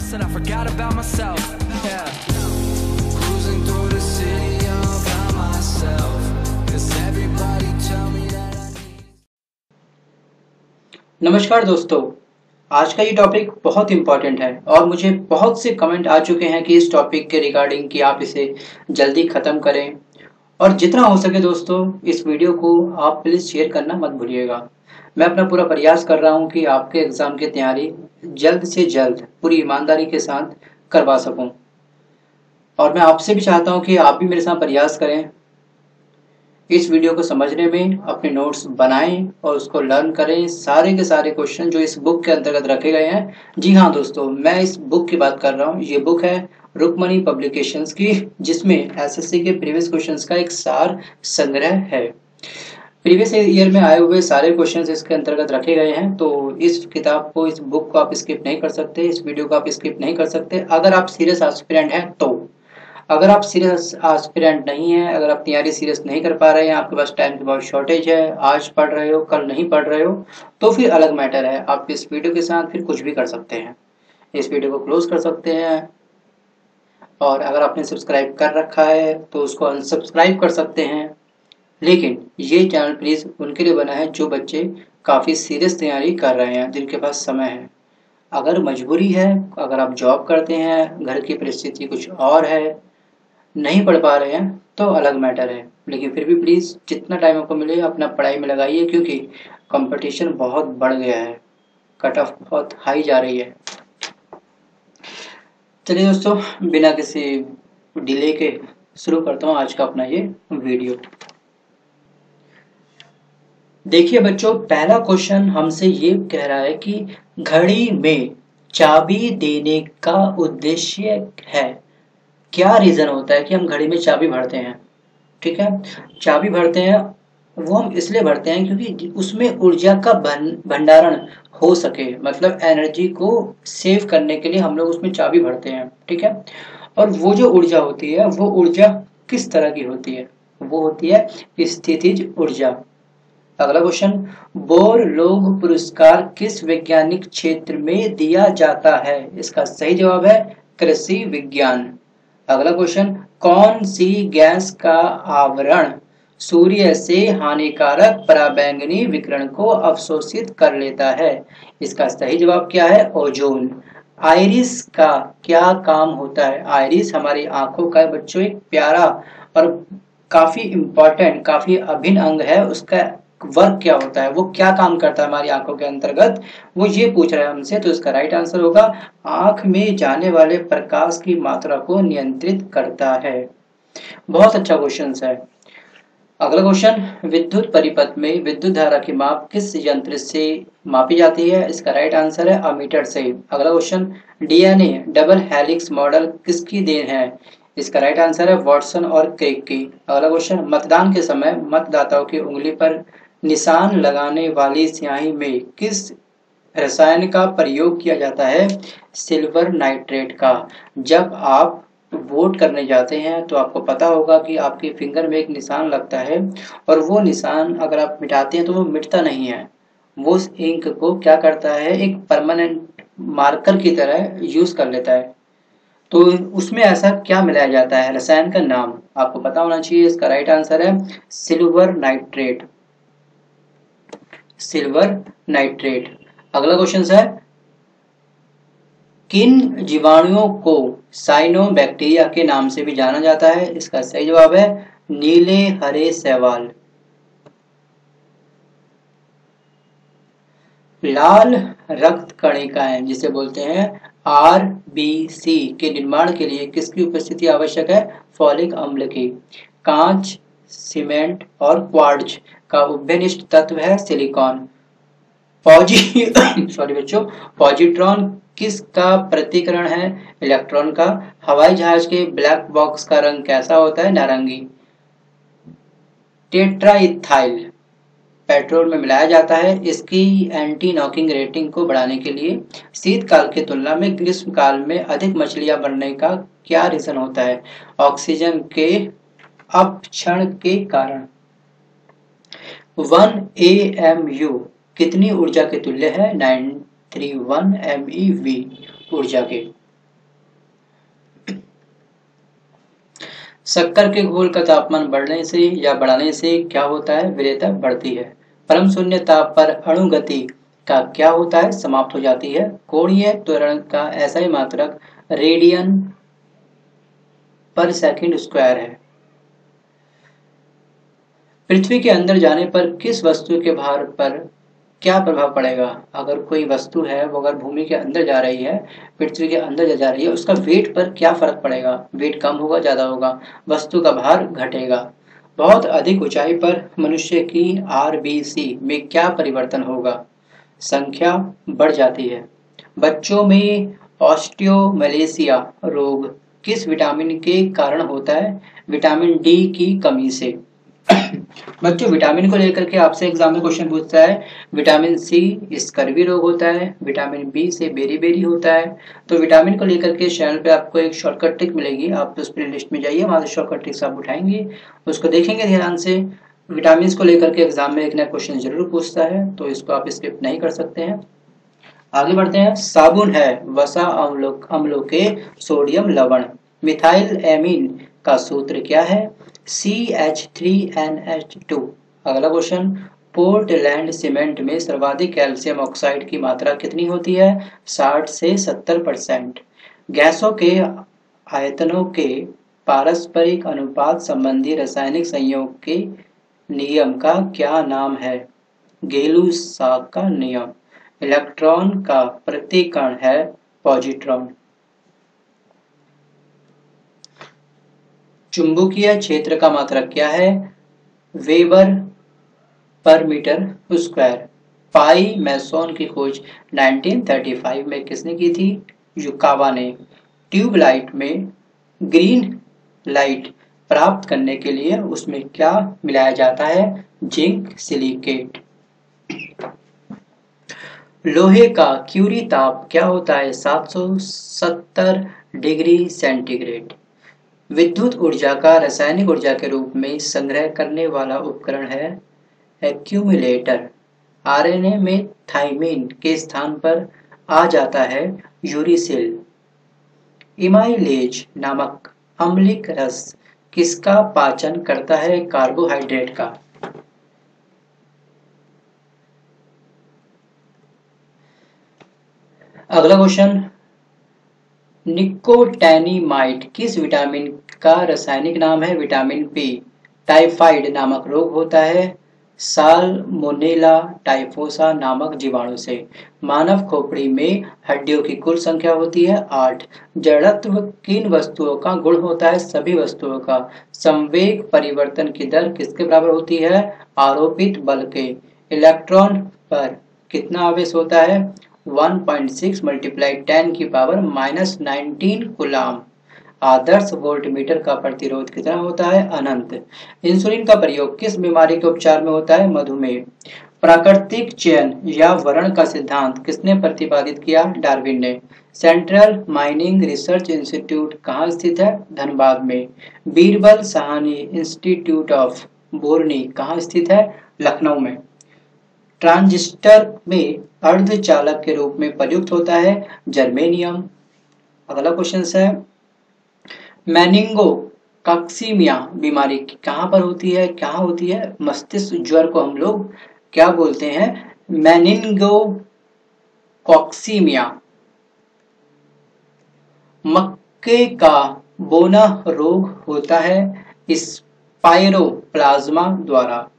else and I forgot about myself. Yeah. Cruising through the city all by myself. 'Cause everybody tell me that I need. नमस्कार दोस्तों, आज का ये topic बहुत important है और मुझे बहुत से कमेंट आ चुके हैं कि इस टॉपिक के रिगार्डिंग कि आप इसे जल्दी ख़त्म करें और जितना हो सके दोस्तों इस वीडियो को आप प्लीज़ शेयर करना मत भूलिएगा। मैं अपना पूरा प्रयास कर रहा हूँ कि आपके एग्ज़ाम की तैयारी जल्द से जल्द पूरी ईमानदारी के साथ करवा सकूँ और मैं आपसे भी चाहता हूँ कि आप भी मेरे साथ प्रयास करें। इस वीडियो को समझने में अपने नोट्स बनाएं और उसको लर्न करें। सारे के सारे क्वेश्चन जो इस बुक के अंतर्गत रखे गए हैं, जी हाँ दोस्तों, मैं इस बुक की बात कर रहा हूँ। ये बुक है रुक्मणी पब्लिकेशंस की, जिसमें एसएससी के प्रीवियस क्वेश्चंस का एक सार संग्रह है। प्रीवियस ईयर में आए हुए सारे क्वेश्चंस इसके अंतर्गत रखे गए हैं, तो इस किताब को, इस बुक को आप स्किप नहीं कर सकते, इस वीडियो को आप स्किप नहीं कर सकते अगर आप सीरियस एस्पिरेंट हैं तो। अगर आप सीरियस एस्पिरेंट नहीं है, अगर आप तैयारी सीरियस नहीं कर पा रहे हैं, आपके पास टाइम की बहुत शॉर्टेज है, आज पढ़ रहे हो कल नहीं पढ़ रहे हो, तो फिर अलग मैटर है। आप इस वीडियो के साथ फिर कुछ भी कर सकते हैं, इस वीडियो को क्लोज कर सकते हैं और अगर आपने सब्सक्राइब कर रखा है तो उसको अनसब्सक्राइब कर सकते हैं। लेकिन ये चैनल प्लीज़ उनके लिए बना है जो बच्चे काफ़ी सीरियस तैयारी कर रहे हैं, जिनके पास समय है। अगर मजबूरी है, अगर आप जॉब करते हैं, घर की परिस्थिति कुछ और है, नहीं पढ़ पा रहे हैं तो अलग मैटर है, लेकिन फिर भी प्लीज़ जितना टाइम आपको मिले अपना पढ़ाई में लगाइए, क्योंकि कंपटीशन बहुत बढ़ गया है, कट ऑफ बहुत हाई जा रही है। चलिए दोस्तों, बिना किसी डिले के शुरू करता हूँ आज का अपना ये वीडियो। देखिए बच्चों, पहला क्वेश्चन हमसे ये कह रहा है कि घड़ी में चाबी देने का उद्देश्य है। क्या रीज़न होता है कि हम घड़ी में चाबी भरते हैं? ठीक है, चाबी भरते हैं वो हम इसलिए भरते हैं क्योंकि उसमें ऊर्जा का भंडारण हो सके, मतलब एनर्जी को सेव करने के लिए हम लोग उसमें चाबी भरते हैं। ठीक है, और वो जो ऊर्जा होती है वो ऊर्जा किस तरह की होती है? वो होती है स्थितिज ऊर्जा। अगला क्वेश्चन, बोर लोग पुरस्कार किस वैज्ञानिक क्षेत्र में दिया जाता है? इसका सही जवाब है कृषि विज्ञान। अगला क्वेश्चन, कौन सी गैस का आवरण सूर्य से हानिकारक पराबैंगनी विकिरण को अवशोषित कर लेता है? इसका सही जवाब क्या है? ओजोन। आइरिस का क्या काम होता है? आइरिस हमारी आंखों का बच्चों एक प्यारा और काफी इम्पोर्टेंट, काफी अभिन्न अंग है। उसका वर्क क्या होता है, वो क्या काम करता है हमारी आंखों के अंतर्गत, वो ये पूछ रहा है हमसे। तो इसका राइट आंसर होगा आंख में जाने वाले प्रकाश की मात्रा को नियंत्रित करता है। बहुत अच्छा क्वेश्चन है। अगला क्वेश्चन, विद्युत परिपथ में विद्युत धारा की माप किस यंत्र से मापी जाती है? इसका राइट आंसर है अमीटर से। अगला question, DNA double helix model किसकी देन है? इसका राइट आंसर है वॉटसन और क्रिक की। अगला क्वेश्चन, मतदान के समय मतदाताओं की उंगली पर निशान लगाने वाली स्याही में किस रसायन का प्रयोग किया जाता है? सिल्वर नाइट्रेट का। जब आप वोट करने जाते हैं तो आपको पता होगा कि आपके फिंगर में एक निशान लगता है और वो निशान अगर आप मिटाते हैं तो वो मिटता नहीं है। वो उस इंक को क्या करता है, एक परमानेंट मार्कर की तरह यूज कर लेता है। तो उसमें ऐसा क्या मिलाया जाता है? रसायन का नाम आपको पता होना चाहिए। इसका राइट आंसर है सिल्वर नाइट्रेट। Silver nitrate. अगला क्वेश्चन है, किन जीवाणुओं को साइनोबैक्टीरिया के नाम से भी जाना जाता है? इसका सही जवाब है नीले हरे शैवाल। लाल रक्त कणिकाएं जिसे बोलते हैं आरबीसी के निर्माण के लिए किसकी उपस्थिति आवश्यक है? फॉलिक अम्ल की। कांच, सीमेंट और क्वार्ट्ज का उभयनिष्ठ तत्व है सिलिकॉन। सॉरी बच्चों, पॉजिट्रॉन किसका प्रतिकरण है? इलेक्ट्रॉन का। हवाई जहाज के ब्लैक बॉक्स का रंग कैसा होता है? नारंगी। टेट्राइथाइल पेट्रोल में मिलाया जाता है। इसकी एंटी नॉकिंग रेटिंग को बढ़ाने के लिए शीतकाल की तुलना में ग्रीष्म काल में अधिक मछलियां बढ़ने का क्या रीजन होता है? ऑक्सीजन के अपक्षण के कारण। 1 AMU कितनी ऊर्जा के तुल्य है? 931 MeV ऊर्जा के। शक्कर के घोल का तापमान बढ़ने से या बढ़ाने से क्या होता है? विरेयता बढ़ती है। परम शून्य ताप पर अणु गति का क्या होता है? समाप्त हो जाती है। कोणीय त्वरण का SI मात्रक रेडियन पर सेकंड स्क्वायर है। पृथ्वी के अंदर जाने पर किस वस्तु के भार पर क्या प्रभाव पड़ेगा? अगर कोई वस्तु है वो अगर भूमि के अंदर जा रही है, पृथ्वी के अंदर जा रही है, उसका वेट पर क्या फर्क पड़ेगा? वेट कम होगा, ज्यादा होगा? वस्तु का भार घटेगा। बहुत अधिक ऊंचाई पर मनुष्य की RBC में क्या परिवर्तन होगा? संख्या बढ़ जाती है। बच्चों में ऑस्टियोमलेसिया रोग किस विटामिन के कारण होता है? विटामिन डी की कमी से। बच्चों, विटामिन को लेकर के आपसे एग्जाम में क्वेश्चन पूछता है। विटामिन सी स्कर्वी रोग होता है, विटामिन बी से बेरी होता है। तो विटामिन को लेकर के चैनल पे आपको एक शॉर्टकट ट्रिक मिलेगी, आप उस प्ले लिस्ट में जाइए, वहां से शॉर्टकट ट्रिक्स आप उठाएंगे, उसको देखेंगे ध्यान से। विटामिन को लेकर के एग्जाम में एक नया क्वेश्चन जरूर पूछता है, तो इसको आप स्किप नहीं कर सकते हैं। आगे बढ़ते हैं। साबुन है वसा अम्लों के सोडियम लवण। मिथाइल एमीन का सूत्र क्या है? CH3NH2। अगला क्वेश्चन। पोर्टलैंड सीमेंट में सर्वाधिक कैल्शियम ऑक्साइड की मात्रा कितनी होती है? 60 से 70%। गैसों के आयतनों के पारस्परिक अनुपात संबंधी रासायनिक संयोग के नियम का क्या नाम है? गेलू-साक का नियम। इलेक्ट्रॉन का प्रतिकण है पॉजिट्रॉन। चुंबकीय क्षेत्र का मात्रक क्या है? वेबर पर मीटर स्क्वायर। पाई मैसोन की खोज 1935 में किसने की थी? युकावा ने। ट्यूबलाइट में ग्रीन लाइट प्राप्त करने के लिए उसमें क्या मिलाया जाता है? Zinc silicate. लोहे का क्यूरी ताप क्या होता है? 770 डिग्री सेंटीग्रेड। विद्युत ऊर्जा का रासायनिक ऊर्जा के रूप में संग्रह करने वाला उपकरण है एक्यूमुलेटर। RNA में थाइमिन के स्थान पर आ जाता है यूरिसिल। इमाइलेज नामक अम्लिक रस किसका पाचन करता है? कार्बोहाइड्रेट का। अगला क्वेश्चन। निकोटैनिमाइड किस विटामिन का रासायनिक नाम है? Vitamin P. टाइफाइड नामक रोग होता है साल्मोनेला टाइफोसा नामक जीवाणु से। मानव खोपड़ी में हड्डियों की कुल संख्या होती है 8। जड़त्व किन वस्तुओं का गुण होता है? सभी वस्तुओं का। संवेग परिवर्तन की दर किसके बराबर होती है? आरोपित बल के। इलेक्ट्रॉन पर कितना आवेश होता है? 1.6 × 10⁻⁻19 कूलाम। आदर्श वोल्टमीटर का प्रतिरोध कितना होता है? अनंत। इंसुलिन का प्रयोग किस बीमारी के उपचार में होता है? मधुमेह। प्राकृतिक चयन या वर्ण का सिद्धांत किसने प्रतिपादित किया? डार्विन ने। सेंट्रल माइनिंग रिसर्च इंस्टीट्यूट कहाँ स्थित है? धनबाद में। बीरबल साहनी इंस्टीट्यूट ऑफ बोरनी कहाँ स्थित है? लखनऊ में। ट्रांजिस्टर में अर्धचालक के रूप में प्रयुक्त होता है जर्मेनियम। अगला क्वेश्चन है। मेनिंगोकॉक्सीमिया बीमारी कहाँ पर होती है? क्या होती है? मस्तिष्क ज्वर को हम लोग क्या बोलते हैं? मेनिंगोकॉक्सीमिया। मक्के का बोना रोग होता है स्पाइरोप्लाज्मा द्वारा।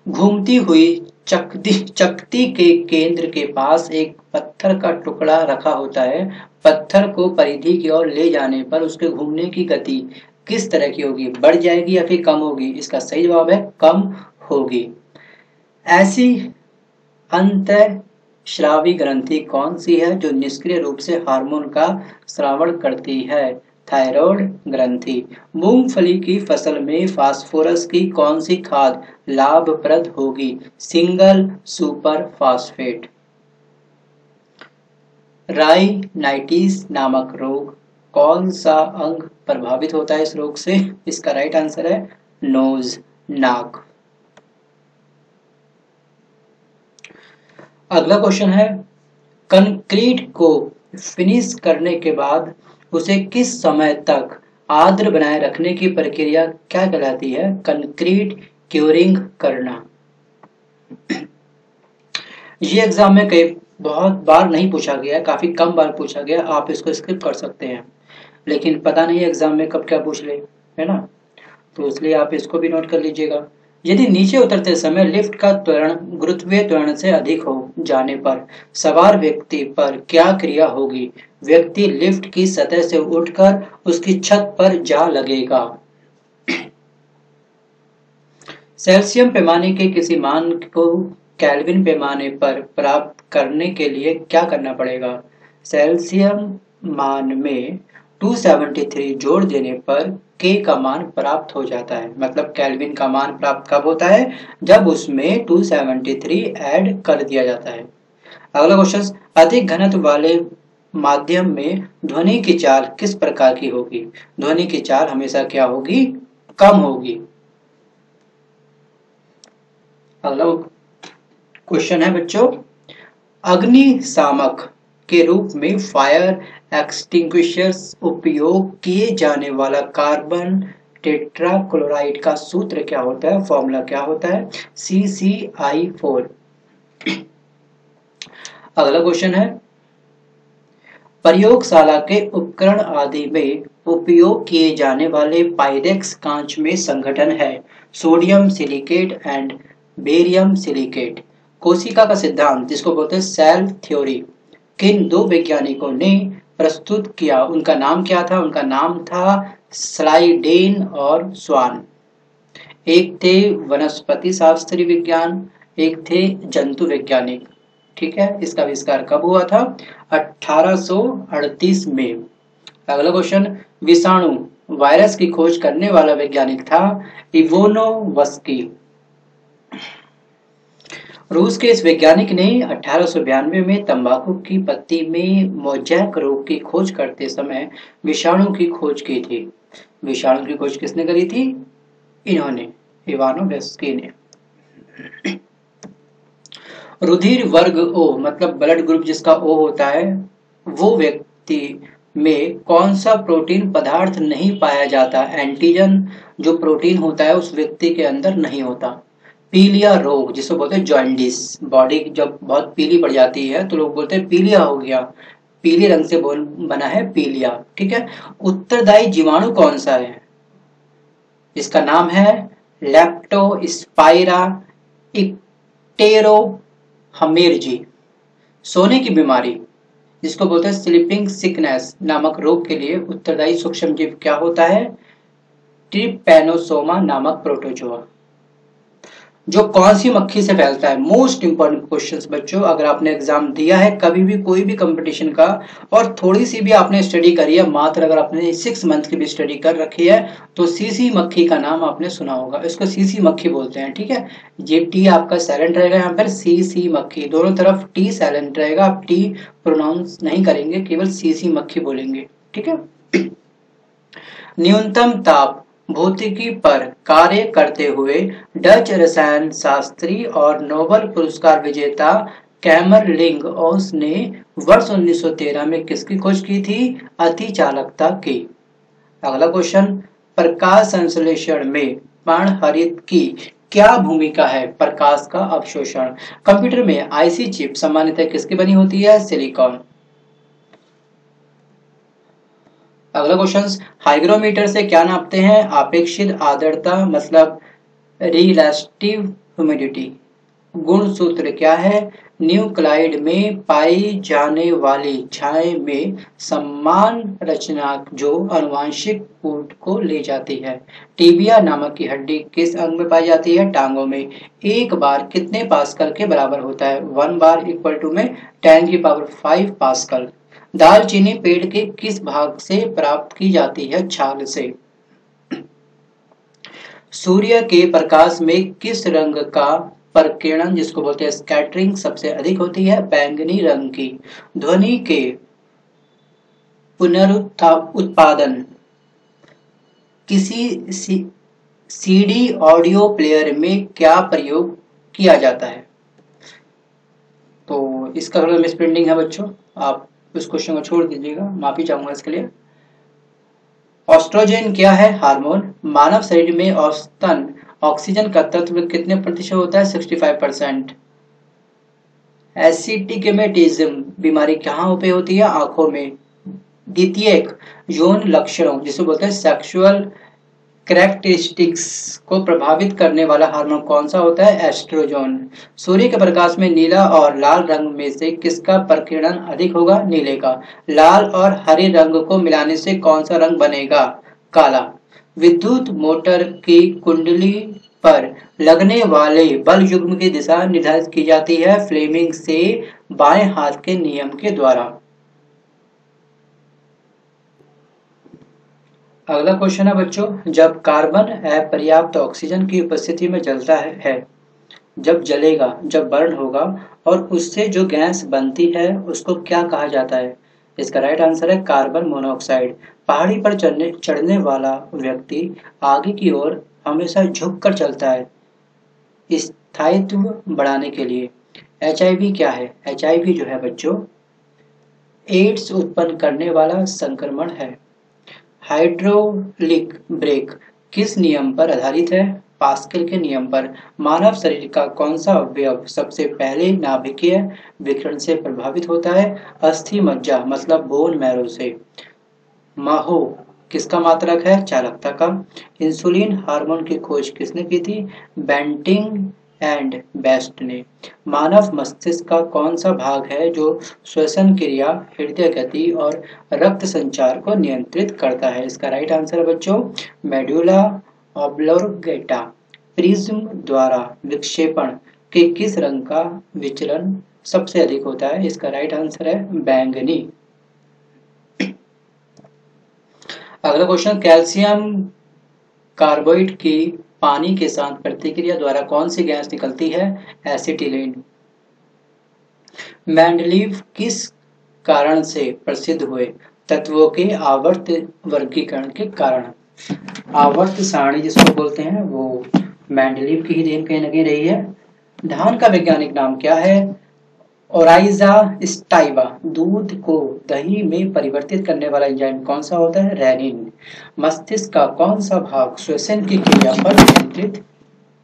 घूमती हुई चकती के केंद्र के पास एक पत्थर का टुकड़ा रखा होता है। पत्थर को परिधि की ओर ले जाने पर उसके घूमने की गति किस तरह की होगी? बढ़ जाएगी या फिर कम होगी? इसका सही जवाब है कम होगी। ऐसी अंतःस्रावी ग्रंथि कौन सी है जो निष्क्रिय रूप से हार्मोन का स्रावण करती है? थायराइड ग्रंथि। मूंगफली की फसल में फास्फोरस की कौन सी खाद लाभप्रद होगी? Single super phosphate. राइनाइटिस नामक रोग कौन सा अंग प्रभावित होता है इस रोग से? इसका राइट आंसर है नोज, नाक। अगला क्वेश्चन है। कंक्रीट को फिनिश करने के बाद उसे किस समय तक आर्द्र बनाए रखने की प्रक्रिया क्या कहलाती है? कंक्रीट क्यूरिंग करना। ये एग्जाम में कई बहुत बार नहीं पूछा गया है, काफी कम बार पूछा गया, आप इसको स्किप कर सकते हैं, लेकिन पता नहीं एग्जाम में कब क्या पूछ ले, है ना, तो इसलिए आप इसको भी नोट कर लीजिएगा। यदि नीचे उतरते समय लिफ्ट का त्वरण गुरुत्वीय त्वरण से अधिक हो जाने पर सवार व्यक्ति पर क्या क्रिया होगी? व्यक्ति लिफ्ट की सतह से उठकर उसकी छत पर जा लगेगा। सेल्सियम पैमाने के किसी मान को केल्विन पैमाने पर प्राप्त करने के लिए क्या करना पड़ेगा? सेल्सियम मान में 273 जोड़ देने पर के का मान प्राप्त हो जाता है। मतलब केल्विन का मान प्राप्त कब होता है? जब उसमें 273 ऐड कर दिया जाता है। अगला क्वेश्चन, अधिक घनत्व वाले माध्यम में ध्वनि की चाल किस प्रकार की होगी? ध्वनि की चाल हमेशा क्या होगी? कम होगी। अगला क्वेश्चन है बच्चों, अग्निशामक के रूप में फायर एक्सटिंग्विशर्स उपयोग किए जाने वाला कार्बन टेट्राक्लोराइड का सूत्र क्या होता है? फॉर्मूला क्या होता है? CCI4। अगला क्वेश्चन है, प्रयोगशाला के उपकरण आदि में उपयोग किए जाने वाले पाइरेक्स कांच में संघटन है sodium silicate and barium silicate. कोशिका का सिद्धांत जिसको बोलते हैं सेल थ्योरी किन दो वैज्ञानिकों ने प्रस्तुत किया? उनका नाम क्या था? उनका नाम था स्लाइडेन और स्वान। एक थे वनस्पति शास्त्री विज्ञान, एक थे जंतु वैज्ञानिक। ठीक है, इसका आविष्कार कब हुआ था? 1838 में। अगला क्वेश्चन, विषाणु वायरस की खोज करने वाला वैज्ञानिक था इवोनोवस्की। रूस के इस वैज्ञानिक ने 1892 में तंबाकू की पत्ती में मोजैक रोग की खोज करते समय विषाणु की खोज की थी। विषाणु की खोज किसने करी थी? इन्होंने, इवानोवस्की ने। रुधिर वर्ग O मतलब ब्लड ग्रुप जिसका O होता है, वो व्यक्ति में कौन सा प्रोटीन पदार्थ नहीं पाया जाता? एंटीजन जो प्रोटीन होता है उस व्यक्ति के अंदर नहीं होता। पीलिया रोग जिसको बोलते हैं जॉन्डिस, बॉडी जब बहुत पीली पड़ जाती है तो लोग बोलते हैं पीलिया हो गया, पीले रंग से बना है पीलिया। ठीक है, उत्तरदायी जीवाणु कौन सा है? इसका नाम है लेप्टोस्पाइरा इक्टेरोहमेर्जी। सोने की बीमारी जिसको बोलते हैं स्लीपिंग सिकनेस नामक रोग के लिए उत्तरदायी सूक्ष्मजीव क्या होता है? ट्रिपैनोसोमा नामक प्रोटोजोआ। जो कौन सी मक्खी से फैलता है? मोस्ट इंपॉर्टेंट क्वेश्चंस बच्चों, अगर आपने एग्जाम दिया है कभी भी कोई भी कंपटीशन का और थोड़ी सी भी आपने स्टडी करी है, मात्र अगर आपने 6 मंथ की भी स्टडी कर रखी है तो सीसी मक्खी का नाम आपने सुना होगा। इसको सीसी मक्खी बोलते हैं। ठीक है, ये टी आपका साइलेंट रहेगा, यहाँ पर सीसी मक्खी, दोनों तरफ टी साइलेंट रहेगा, आप टी प्रोनाउंस नहीं करेंगे, केवल सीसी मक्खी बोलेंगे। ठीक है, न्यूनतम ताप भौतिकी पर कार्य करते हुए डच रसायन शास्त्री और नोबेल पुरस्कार विजेता कैमरलिंग ओस ने वर्ष 1913 में किसकी खोज की थी? अतिचालकता की। अगला क्वेश्चन, प्रकाश संश्लेषण में पर्णहरित की क्या भूमिका है? प्रकाश का अवशोषण। कंप्यूटर में आईसी चिप सामान्यतः किसकी बनी होती है? सिलिकॉन। अगला क्वेश्चन, हाइग्रोमीटर से क्या नापते हैं? आपेक्षिक आर्द्रता मतलब रिलेटिव ह्यूमिडिटी। गुण सूत्र क्या है? न्यूक्लाइड में पाई जाने वाली छाए में समान रचना जो आनुवंशिक कूट को ले जाती है। टीबिया नामक की हड्डी किस अंग में पाई जाती है? टांगों में। एक बार कितने पास्कल के बराबर होता है? 1 बार इक्वल टू में 10⁵ पास्कल। दालचीनी पेड़ के किस भाग से प्राप्त की जाती है? छाल से। सूर्य के प्रकाश में किस रंग का प्रकीर्णन जिसको बोलते हैं स्कैटरिंग सबसे अधिक होती है? बैंगनी रंग की। ध्वनि के पुनरुत्पादन किसी सीडी ऑडियो प्लेयर में क्या प्रयोग किया जाता है? तो इसका थोड़ा मिसप्रिंटिंग है बच्चों, आप उस क्वेश्चन को छोड़ दीजिएगा, माफी चाहूंगा इसके लिए। ऑस्ट्रोजन क्या है? हार्मोन। मानव शरीर में औसतन ऑक्सीजन का तत्व कितने प्रतिशत होता है? 65%। एसिटिगमेटिज्म बीमारी कहाँ पे होती है? आंखों में। द्वितीयक यौन लक्षणों जिसे बोलते हैं सेक्सुअल कैरेक्टरिस्टिक्स को प्रभावित करने वाला हार्मोन कौन सा होता है? एस्ट्रोजन। सूर्य के प्रकाश में नीला और लाल रंग में से किसका प्रकीर्णन अधिक होगा? नीले का। लाल और हरे रंग को मिलाने से कौन सा रंग बनेगा? काला। विद्युत मोटर की कुंडली पर लगने वाले बल युग्म की दिशा निर्धारित की जाती है फ्लेमिंग से बाएं हाथ के नियम के द्वारा। अगला क्वेश्चन है बच्चों, जब कार्बन अपर्याप्त ऑक्सीजन की उपस्थिति में जलता है, जब जलेगा, जब बर्न होगा और उससे जो गैस बनती है उसको क्या कहा जाता है? इसका राइट आंसर है कार्बन मोनोऑक्साइड। पहाड़ी पर चढ़ने वाला व्यक्ति आगे की ओर हमेशा झुक कर चलता है स्थायित्व बढ़ाने के लिए। HIV क्या है? HIV जो है बच्चों एड्स उत्पन्न करने वाला संक्रमण है। हाइड्रोलिक ब्रेक किस नियम पर आधारित है? पास्कल के नियम पर। मानव शरीर का कौन सा अवयव सबसे पहले नाभिकीय विकिरण से प्रभावित होता है? अस्थि मज्जा मतलब बोन मैरो से। माहो किसका मात्रक है? चालकता का। इंसुलिन हार्मोन की खोज किसने की थी? बेंटिंग एंड बेस्ट ने। मानव मस्तिष्क का कौन सा भाग है जो श्वसन क्रिया, हृदय गति और रक्त संचार को नियंत्रित करता है? इसका राइट आंसर है बच्चों मेडुला ऑब्लोंगेटा। प्रिज्म द्वारा विक्षेपण के किस रंग का विचलन सबसे अधिक होता है? इसका राइट आंसर है बैंगनी। अगला क्वेश्चन, कैल्शियम कार्बाइड की पानी के साथ प्रतिक्रिया द्वारा कौन सी गैस निकलती है? एसिटिलीन। मेंडलीव किस कारण से प्रसिद्ध हुए? तत्वों के आवर्त वर्गीकरण के कारण। आवर्त सारणी जिसको बोलते हैं वो मेंडलीव की ही देन कहीं न कहीं रही है। धान का वैज्ञानिक नाम क्या है? ओराइजा स्टाइवा। दूध को दही में परिवर्तित करने वाला एंजाइम कौन सा होता है? रेनिन। मस्तिष्क का कौन सा भाग श्वसन की क्रिया पर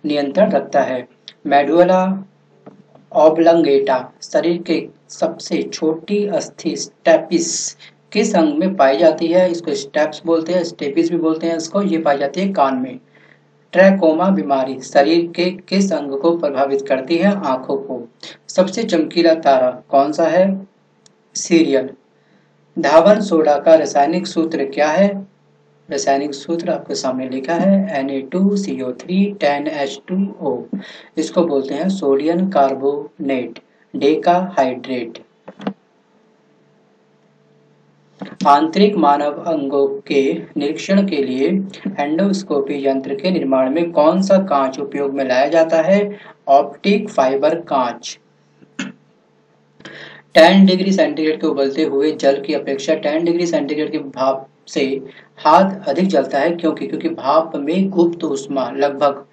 नियंत्रण रखता है? Medulla oblongata. शरीर के सबसे छोटी अस्थि स्टेपिस किस अंग में पाई जाती है? इसको स्टेप्स बोलते हैं, स्टेपिस भी बोलते हैं इसको। ये पाई जाती है कान में। ट्रैकोमा बीमारी शरीर के किस अंग को प्रभावित करती है? आंखों को। सबसे चमकीला तारा कौन सा है? सीरियल। धावन सोडा का रासायनिक सूत्र क्या है? रासायनिक सूत्र आपके सामने लिखा है Na2CO3 10H2O। इसको बोलते हैं सोडियम कार्बोनेट डेकाहाइड्रेट। आंतरिक मानव अंगों के निरीक्षण के लिए एंडोस्कोपी यंत्र के निर्माण में कौन सा कांच उपयोग में लाया जाता है? ऑप्टिक फाइबर कांच। 10 डिग्री सेंटीग्रेड के उबलते हुए जल की अपेक्षा 10 डिग्री सेंटीग्रेड की भाप से हाथ अधिक जलता है। क्योंकि भाप में गुप्त ऊष्मा लगभग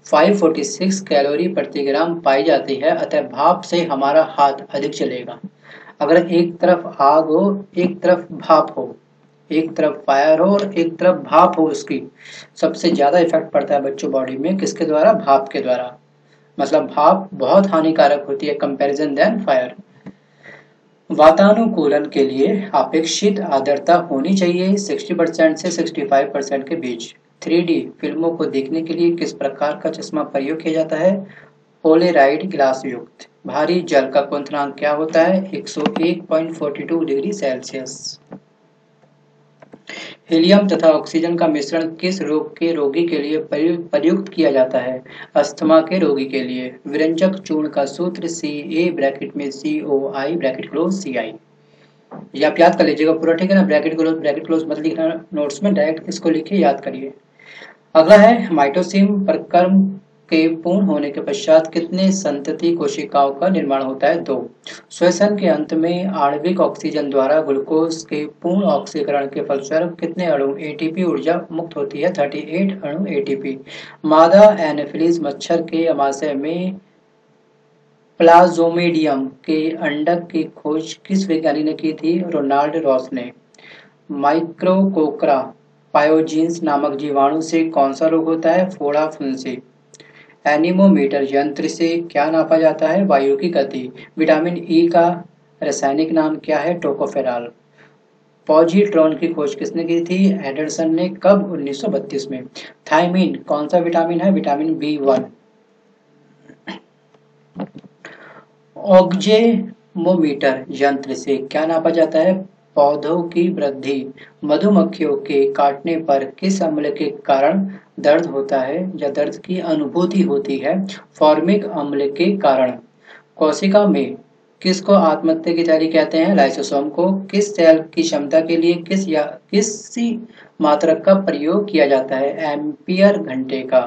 546 कैलोरी प्रति ग्राम पाई जाती है, अतः भाप से हमारा हाथ अधिक जलेगा। अगर एक तरफ आग हो, एक तरफ भाप हो, एक तरफ फायर हो और एक तरफ भाप हो, उसकी सबसे ज्यादा इफेक्ट पड़ता है बच्चों बॉडी में किसके द्वारा? भाप के द्वारा। मतलब भाप बहुत हानिकारक होती है कंपैरिजन देन फायर। वातानुकूलन के लिए अपेक्षित आर्द्रता होनी चाहिए 60% से 65% के बीच। 3D फिल्मों को देखने के लिए किस प्रकार का चश्मा प्रयोग किया जाता है? पोलेराइड ग्लास युक्त। भारी जल का क्वथनांक क्या होता है? 101.42 डिग्री सेल्सियस। हीलियम तथा ऑक्सीजन का मिश्रण किस रोग के रोगी के लिए प्रयुक्त किया जाता है? अस्थमा के रोगी के लिए। विरंजक चूर्ण का सूत्र Ca ब्रैकेट में COI ब्रैकेट क्लोज CI। ये आप याद कर लीजिएगा पूरा, ठीक है ना? ब्रैकेट क्लोज मत लिखना नोट्स में, डायरेक्ट इसको लिखिए, याद करिए। अगला है माइटोसिस प्रक्रम के पूर्ण होने के पश्चात कितने संतति कोशिकाओं का निर्माण होता है? 2। श्वसन के अंत में आणविक ऑक्सीजन द्वारा ग्लूकोज के पूर्ण ऑक्सीकरण के फलस्वरूप कितने अणु ATP ऊर्जा मुक्त होती है? 38 अणु ATP। मादा एनाफिलीज मच्छर के आमाशय में प्लाज्मोडियम के अंडक की खोज किस वैज्ञानिक ने की थी? रोनाल्ड रॉस ने। माइक्रोकोकरा पायोजीन्स नामक जीवाणु से कौन सा रोग होता है? फोड़ा फुंसी। एनीमोमीटर यंत्र से क्या नापा जाता है? वायु की गति। विटामिन ई का रासायनिक नाम क्या है? टोकोफेरॉल। पॉजिट्रॉन की खोज किसने की थी? एंडरसन ने। कब? 1932 में। थायमीन कौन सा विटामिन है? Vitamin B1। ऑक्जेमोमीटर यंत्र से क्या नापा जाता है? पौधों की वृद्धि। मधुमक्खियों के काटने पर किस अम्ल के कारण दर्द होता है या दर्द की अनुभूति होती है? फॉर्मिक अम्ल के कारण। कोशिका में किसको आत्महत्या की तैयारी कहते हैं? लाइसोसोम को। किस सेल की क्षमता के लिए किसी मात्रक का प्रयोग किया जाता है? एम्पियर घंटे का।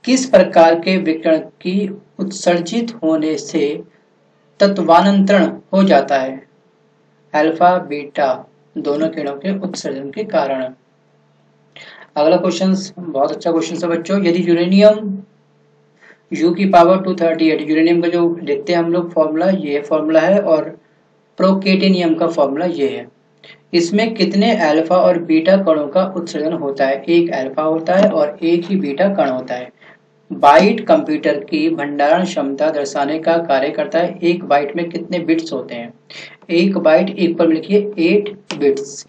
किस प्रकार के विकिरण की उत्सर्जित होने से तत्वांतरण हो जाता है? अल्फा बीटा दोनों किरणों के उत्सर्जन के कारण। अगला क्वेश्चन बहुत अच्छा क्वेश्चन है बच्चों। यदि यूरेनियम U की पावर 238, यूरेनियम का जो देखते हैं हम लोग फॉर्मूला, ये फॉर्मूला है, और प्रोकेटेनियम का फॉर्मूला ये है। इसमें कितने अल्फा और बीटा कणों का उत्सर्जन होता है? एक अल्फा होता है और एक ही बीटा कण होता है। बाइट कंप्यूटर की भंडारण क्षमता दर्शाने का कार्य करता है। एक बाइट में कितने बिट्स होते हैं? एक बाइट एक पर लिखिए 8 बिट्स।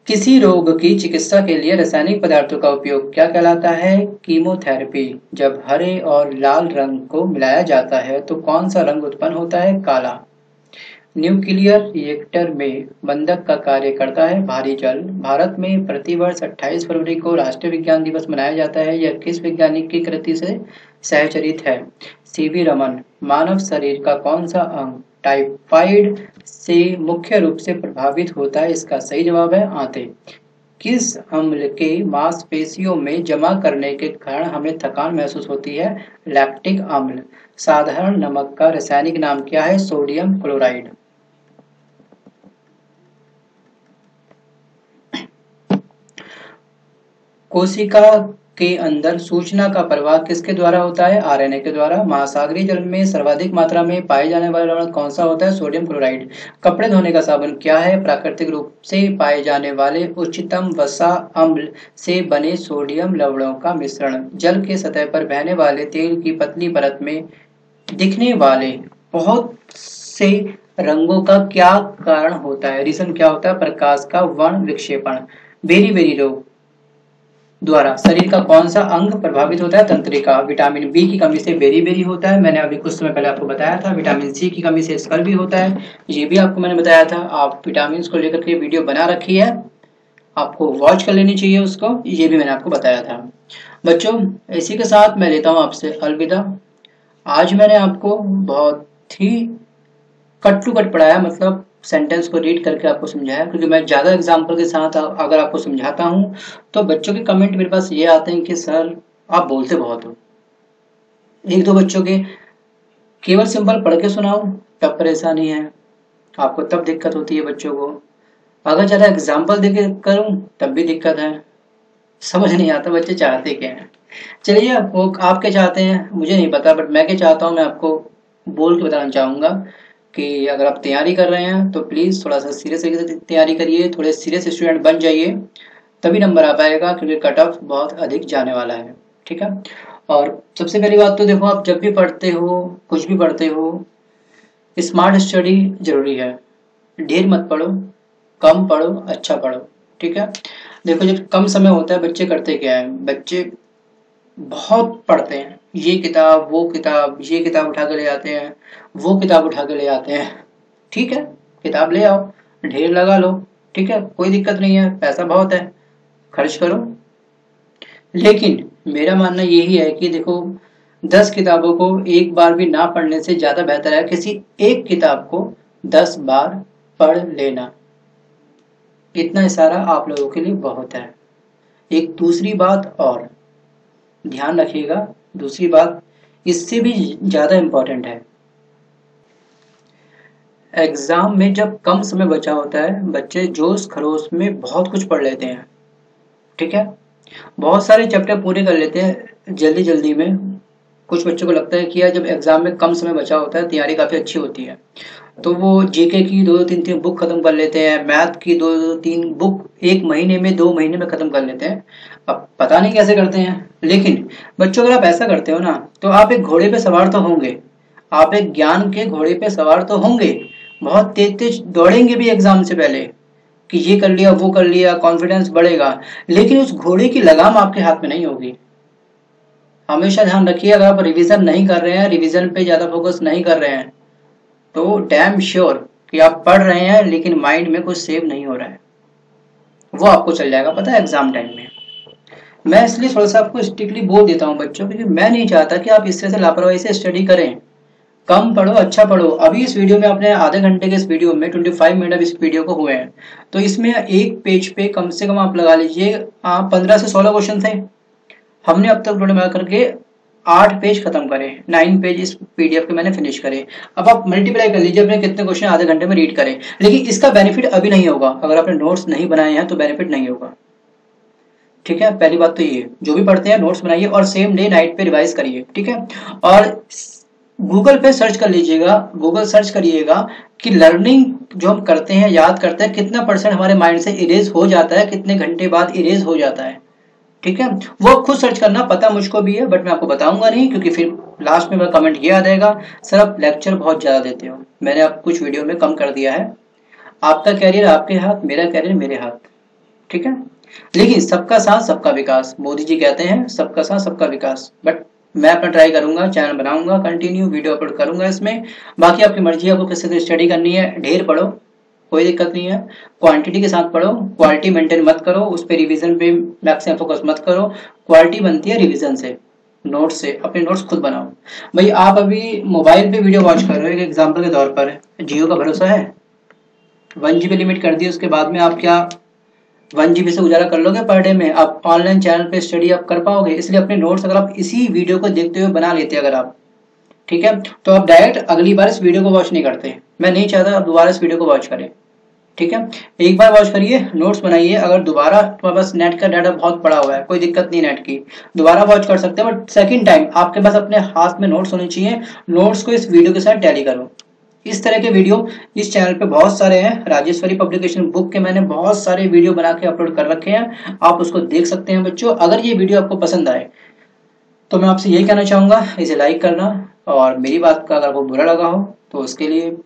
किसी रोग की चिकित्सा के लिए रासायनिक पदार्थों का उपयोग क्या कहलाता है? कीमोथेरेपी। जब हरे और लाल रंग को मिलाया जाता है तो कौन सा रंग उत्पन्न होता है? काला। न्यूक्लियर रिएक्टर में बंधक का कार्य करता है भारी जल। भारत में प्रतिवर्ष 28 फरवरी को राष्ट्रीय विज्ञान दिवस मनाया जाता है। यह किस वैज्ञानिक की कृति से सहचरित है? सीवी रमन। मानव शरीर का कौन सा अंग टाइफाइड से मुख्य रूप से प्रभावित होता है? इसका सही जवाब है आंतें। किस अम्ल के मांसपेशियों में जमा करने के कारण हमें थकान महसूस होती है? लैक्टिक अम्ल। साधारण नमक का रासायनिक नाम क्या है? Sodium chloride. कोशिका के अंदर सूचना का प्रवाह किसके द्वारा होता है? आरएनए के द्वारा। महासागरीय जल में सर्वाधिक मात्रा में पाए जाने वाला लवण कौन सा होता है? Sodium chloride. कपड़े धोने का साबुन क्या है? प्राकृतिक रूप से पाए जाने वाले उच्चतम वसा अम्ल से बने सोडियम लवणों का मिश्रण। जल के सतह पर बहने वाले तेल की पतली परत में दिखने वाले बहुत से रंगों का क्या कारण होता है? रीजन क्या होता है? प्रकाश का वर्ण विक्षेपण। बेरी रोग द्वारा शरीर का कौन सा अंग प्रभावित होता है? तंत्रिका। विटामिन बी की कमी से बेरी होता है, मैंने अभी कुछ समय पहले आपको बताया था। विटामिन सी की कमी से स्कल भी होता है, ये भी आपको मैंने बताया था। आप विटामिन को लेकर के वीडियो बना रखी है, आपको वॉच कर लेनी चाहिए उसको, ये भी मैंने आपको बताया था। बच्चों इसी के साथ मैं लेता हूँ आपसे अलविदा। आज मैंने आपको बहुत ही कट टू कट पढ़ाया, मतलब सेंटेंस को रीड करके आपको समझाया, क्योंकि मैं ज़्यादा एग्जाम्पल के साथ अगर आपको समझाता हूँ तो बच्चों के कमेंट मेरे पास ये आते हैं कि सर आप बोलते बहुत हो। एक दो बच्चों के केवल सिंपल पढ़ के सुनाओ तब परेशानी है, आपको तब दिक्कत होती है बच्चों को। अगर ज़्यादा एग्जाम्पल दे के करूँ तब भी दिक्कत है, समझ नहीं आता बच्चे चाहते क्या हैं। चलिए वो आप क्या चाहते हैं मुझे नहीं पता, बट मैं क्या चाहता हूँ मैं आपको बोल के बताना चाहूँगा कि अगर आप तैयारी कर रहे हैं तो प्लीज़ थोड़ा सा सीरियस तरीके से तैयारी करिए, थोड़े सीरियस स्टूडेंट बन जाइए, तभी नंबर आ पाएगा, क्योंकि कट ऑफ बहुत अधिक जाने वाला है। ठीक है। और सबसे पहली बात तो देखो, आप जब भी पढ़ते हो, कुछ भी पढ़ते हो, स्मार्ट स्टडी जरूरी है। ढेर मत पढ़ो, कम पढ़ो, अच्छा पढ़ो। ठीक है। देखो जब कम समय होता है बच्चे करते क्या है, बच्चे बहुत पढ़ते हैं, ये किताब वो किताब, ये किताब उठा के ले आते हैं, वो किताब उठा के ले आते हैं। ठीक है, किताब ले आओ, ढेर लगा लो, ठीक है, कोई दिक्कत नहीं है, पैसा बहुत है, खर्च करो। लेकिन मेरा मानना यही है कि देखो 10 किताबों को एक बार भी ना पढ़ने से ज्यादा बेहतर है किसी एक किताब को 10 बार पढ़ लेना। इतना इशारा आप लोगों के लिए बहुत है। एक दूसरी बात और ध्यान रखिएगा, दूसरी बात इससे भी ज्यादा इंपॉर्टेंट है, एग्जाम में जब कम समय बचा होता है बच्चे जोश खरोश में बहुत कुछ पढ़ लेते हैं। ठीक है, बहुत सारे चैप्टर पूरे कर लेते हैं जल्दी जल्दी में, कुछ बच्चों को लगता है कि यार जब एग्जाम में कम समय बचा होता है तैयारी काफ़ी अच्छी होती है, तो वो जीके की दो दो तीन तीन बुक खत्म कर लेते हैं, मैथ की दो दो तीन बुक एक महीने में 2 महीने में खत्म कर लेते हैं। अब पता नहीं कैसे करते हैं, लेकिन बच्चों अगर आप ऐसा करते हो ना तो आप एक घोड़े पे सवार तो होंगे, आप एक ज्ञान के घोड़े पे सवार तो होंगे, बहुत तेज तेज दौड़ेंगे भी एग्जाम से पहले कि ये कर लिया वो कर लिया, कॉन्फिडेंस बढ़ेगा, लेकिन उस घोड़े की लगाम आपके हाथ में नहीं होगी। हमेशा ध्यान रखिए, अगर आप रिवीजन नहीं कर रहे हैं, रिवीजन पे ज्यादा फोकस नहीं कर रहे हैं, तो डैम श्योर कि आप पढ़ रहे हैं लेकिन माइंड में कुछ सेव नहीं हो रहा है, वो आपको चल जाएगा पता है एग्जाम टाइम में। मैं इसलिए थोड़ा सा आपको स्ट्रिक्टली बोल देता हूँ बच्चों, क्योंकि मैं नहीं चाहता कि आप इस तरह से लापरवाही से स्टडी करें। कम पढ़ो, अच्छा पढ़ो। अभी इस वीडियो में आपने आधे घंटे के इस वीडियो में 25 मिनट अब इस वीडियो को हुए हैं, तो इसमें एक पेज पे कम से कम आप लगा लीजिए 15 से 16 क्वेश्चन थे। हमने अब तक टोटल मिला करके 8 पेज खत्म करे, 9 पेज इस पीडीएफ के मैंने फिनिश करे। अब आप मल्टीप्लाई कर लीजिए अपने कितने क्वेश्चन आधे घंटे में रीड करें, लेकिन इसका बेनिफिट अभी नहीं होगा। अगर आपने नोट्स नहीं बनाए हैं तो बेनिफिट नहीं होगा, ठीक है। पहली बात तो ये, जो भी पढ़ते हैं नोट्स बनाइए और सेम डे नाइट पे रिवाइज करिए, ठीक है। और गूगल पे सर्च कर लीजिएगा, गूगल सर्च करिएगा कि लर्निंग जो हम करते हैं, याद करते हैं, कितना परसेंट हमारे माइंड से इरेज हो जाता है, कितने घंटे बाद इरेज हो जाता है, ठीक है। वो खुद सर्च करना, पता मुझको भी है बट मैं आपको बताऊंगा नहीं, क्योंकि फिर लास्ट में मेरा कमेंट ये आ जाएगा सर आप लेक्चर बहुत ज्यादा देते हो। मैंने आप कुछ वीडियो में कम कर दिया है। आपका कैरियर आपके हाथ, मेरा कैरियर मेरे हाथ, ठीक है। लेकिन सबका साथ सबका विकास, मोदी जी कहते हैं सबका साथ सबका विकास। बट मैं अपना ट्राई करूंगा, चैनल बनाऊंगा, कंटिन्यू वीडियो अपलोड करूंगा इसमें। बाकी आपकी मर्जी है, आपको किस तरह स्टडी करनी है। ढेर पढ़ो, कोई दिक्कत नहीं है, क्वांटिटी के साथ पढ़ो, क्वालिटी मेंटेन मत करो, उस पर रिवीजन पे मैक्सिमम फोकस मत करो। क्वालिटी बनती है रिवीजन से, नोट्स से। अपने नोट्स खुद बनाओ। भाई आप अभी मोबाइल पे वीडियो वॉच कर रहे हो, एक एग्जाम्पल के तौर पर जियो का भरोसा है, 1 GB लिमिट कर दी, उसके बाद में आप क्या 1 GB से गुजारा कर लोगे पर डे में? आप ऑनलाइन चैनल पे स्टडी आप कर पाओगे? इसलिए अपने नोट्स अगर आप इसी वीडियो को देखते हुए बना लेते अगर आप, ठीक है, तो आप डायरेक्ट अगली बार इस वीडियो को वॉच नहीं करते। मैं नहीं चाहता आप दोबारा इस वीडियो को वॉच करें, ठीक है। एक बार वॉच करिए, नोट्स बनाइए। अगर दोबारा तुम्हारे पास नेट का डाटा बहुत पड़ा हुआ है, कोई दिक्कत नहीं नेट की, दोबारा वॉच कर सकते हैं, बट सेकंड टाइम आपके पास अपने हाथ में नोट्स होने चाहिए। नोट्स को इस वीडियो के साथ टैली करो। इस तरह के वीडियो इस चैनल पे बहुत सारे हैं। राजेश्वरी पब्लिकेशन बुक के मैंने बहुत सारे वीडियो बना के अपलोड कर रखे हैं, आप उसको देख सकते हैं बच्चों। अगर ये वीडियो आपको पसंद आए तो मैं आपसे यही कहना चाहूंगा, इसे लाइक करना, और मेरी बात का अगर आपको बुरा लगा हो तो उसके लिए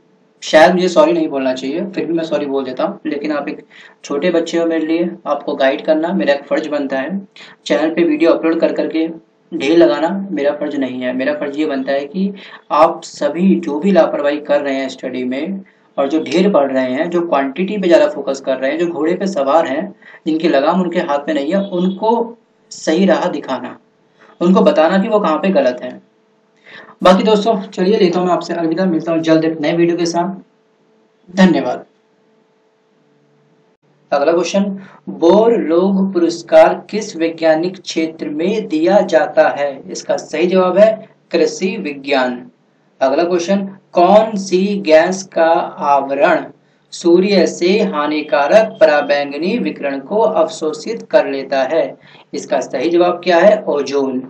शायद मुझे सॉरी नहीं बोलना चाहिए, फिर भी मैं सॉरी बोल देता हूँ। लेकिन आप एक छोटे बच्चे हो मेरे लिए, आपको गाइड करना मेरा एक फर्ज बनता है। चैनल पे वीडियो अपलोड कर करके ढेर लगाना मेरा फर्ज नहीं है। मेरा फर्ज ये बनता है कि आप सभी जो भी लापरवाही कर रहे हैं स्टडी में, और जो ढेर पढ़ रहे हैं, जो क्वांटिटी पे ज़्यादा फोकस कर रहे हैं, जो घोड़े पे सवार हैं, जिनकी लगाम उनके हाथ में नहीं है, उनको सही राह दिखाना, उनको बताना कि वो कहाँ पे गलत है। बाकी दोस्तों चलिए लेता हूँ मैं आपसे अलविदा, मिलता हूँ जल्द एक नए वीडियो के साथ। धन्यवाद। अगला क्वेश्चन, बोरलोग पुरस्कार किस वैज्ञानिक क्षेत्र में दिया जाता है? इसका सही जवाब है कृषि विज्ञान। अगला क्वेश्चन, कौन सी गैस का आवरण सूर्य से हानिकारक पराबैंगनी विकिरण को अवशोषित कर लेता है? इसका सही जवाब क्या है? ओजोन।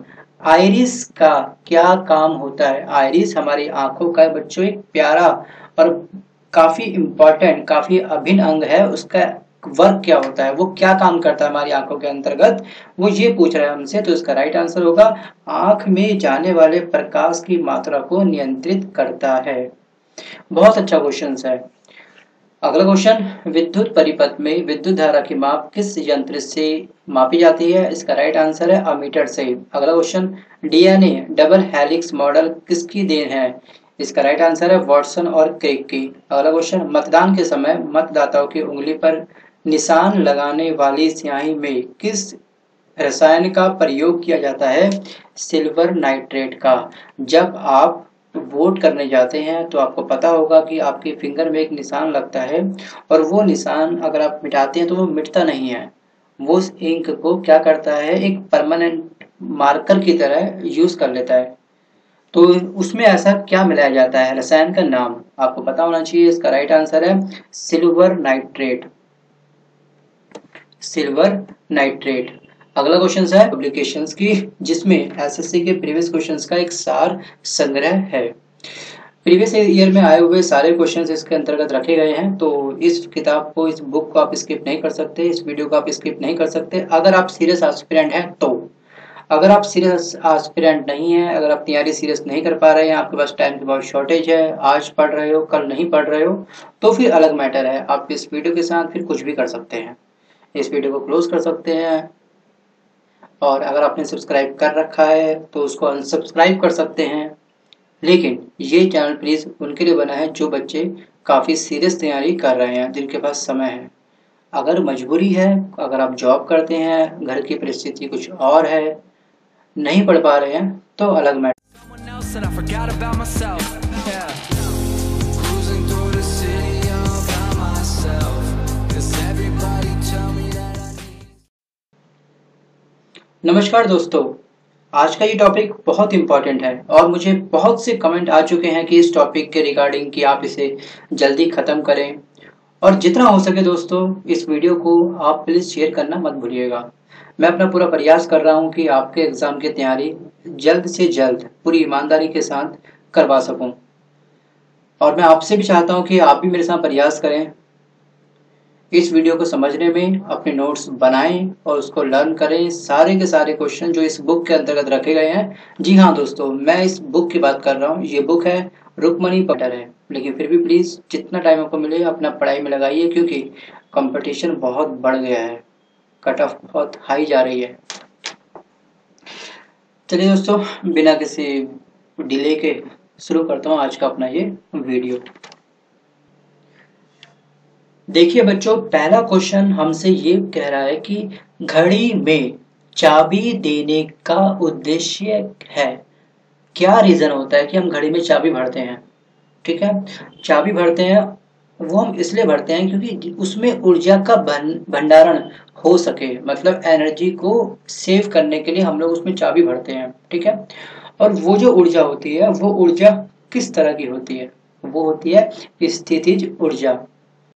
आइरिस का क्या काम होता है? आइरिस हमारी आंखों का बच्चों एक प्यारा और काफी इंपॉर्टेंट, काफी अभिन्न अंग है। उसका वर्क क्या होता है, वो क्या काम करता है हमारी आंखों के अंतर्गत, वो ये पूछ रहा है हमसे। तो इसका राइट आंसर होगा आंख में जाने वाले प्रकाश की मात्रा को नियंत्रित करता है। बहुत अच्छा क्वेश्चन है। अगला क्वेश्चन, विद्युत परिपथ में विद्युत धारा की माप किस यंत्र से मापी जाती है? इसका राइट आंसर है अमीटर से। अगला question, DNA double helix model किसकी देन है? इसका राइट आंसर है वॉटसन और क्रिक की। अगला क्वेश्चन, मतदान के समय मतदाताओं की उंगली पर निशान लगाने वाली स्याही में किस रसायन का प्रयोग किया जाता है? सिल्वर नाइट्रेट का। जब आप वोट करने जाते हैं तो आपको पता होगा कि आपके फिंगर में एक निशान लगता है, और वो निशान अगर आप मिटाते हैं तो वो मिटता नहीं है। वो उस इंक को क्या करता है, एक परमानेंट मार्कर की तरह यूज कर लेता है। तो उसमें ऐसा क्या मिलाया जाता है, रसायन का नाम आपको पता होना चाहिए। इसका राइट आंसर है सिल्वर नाइट्रेट। Silver nitrate. अगला क्वेश्चन है पब्लिकेशंस की, जिसमें एसएससी के प्रीवियस क्वेश्चंस का एक सार संग्रह है। प्रीवियस ईयर में आए हुए सारे क्वेश्चंस इसके अंतर्गत रखे गए हैं, तो इस किताब को, इस बुक को आप स्किप नहीं कर सकते, इस वीडियो को आप स्किप नहीं कर सकते अगर आप सीरियस एस्पिरेंट हैं तो। अगर आप सीरियस एस्पिरेंट नहीं है, अगर आप तैयारी सीरियस नहीं कर पा रहे हैं, आपके पास टाइम की बहुत शॉर्टेज है, आज पढ़ रहे हो कल नहीं पढ़ रहे हो, तो फिर अलग मैटर है। आप इस वीडियो के साथ फिर कुछ भी कर सकते हैं, इस वीडियो को क्लोज कर सकते हैं, और अगर आपने सब्सक्राइब कर रखा है तो उसको अनसब्सक्राइब कर सकते हैं। लेकिन ये चैनल प्लीज उनके लिए बना है जो बच्चे काफी सीरियस तैयारी कर रहे हैं, जिनके पास समय है। अगर मजबूरी है, अगर आप जॉब करते हैं, घर की परिस्थिति कुछ और है, नहीं पढ़ पा रहे हैं, तो अलग matter. Someone else and I forgot about myself. Yeah. Cruising through the city all by myself. 'Cause everybody tell me that I need. नमस्कार दोस्तों, आज का ये टॉपिक बहुत इम्पोर्टेंट है और मुझे बहुत से कमेंट आ चुके हैं कि इस टॉपिक के रिगार्डिंग कि आप इसे जल्दी ख़त्म करें, और जितना हो सके दोस्तों इस वीडियो को आप प्लीज़ शेयर करना मत भूलिएगा। मैं अपना पूरा प्रयास कर रहा हूँ कि आपके एग्ज़ाम की तैयारी जल्द से जल्द पूरी ईमानदारी के साथ करवा सकूँ, और मैं आपसे भी चाहता हूँ कि आप भी मेरे साथ प्रयास करें, इस वीडियो को समझने में अपने नोट्स बनाएं और उसको लर्न करें। सारे के सारे क्वेश्चन जो इस बुक के अंतर्गत रखे गए हैं, जी हाँ दोस्तों, मैं इस बुक की बात कर रहा हूँ। ये बुक है रुक्मणी पटर है, लेकिन फिर भी प्लीज़ जितना टाइम आपको मिले अपना पढ़ाई में लगाइए, क्योंकि कंपटीशन बहुत बढ़ गया है, कट ऑफ बहुत हाई जा रही है। चलिए दोस्तों, बिना किसी डिले के शुरू करता हूँ आज का अपना ये वीडियो। देखिए बच्चों, पहला क्वेश्चन हमसे ये कह रहा है कि घड़ी में चाबी देने का उद्देश्य है। क्या रीजन होता है कि हम घड़ी में चाबी भरते हैं? ठीक है, चाबी भरते हैं वो हम इसलिए भरते हैं क्योंकि उसमें ऊर्जा का भंडारण हो सके, मतलब एनर्जी को सेव करने के लिए हम लोग उसमें चाबी भरते हैं। ठीक है, और वो जो ऊर्जा होती है वो ऊर्जा किस तरह की होती है? वो होती है स्थितिज ऊर्जा।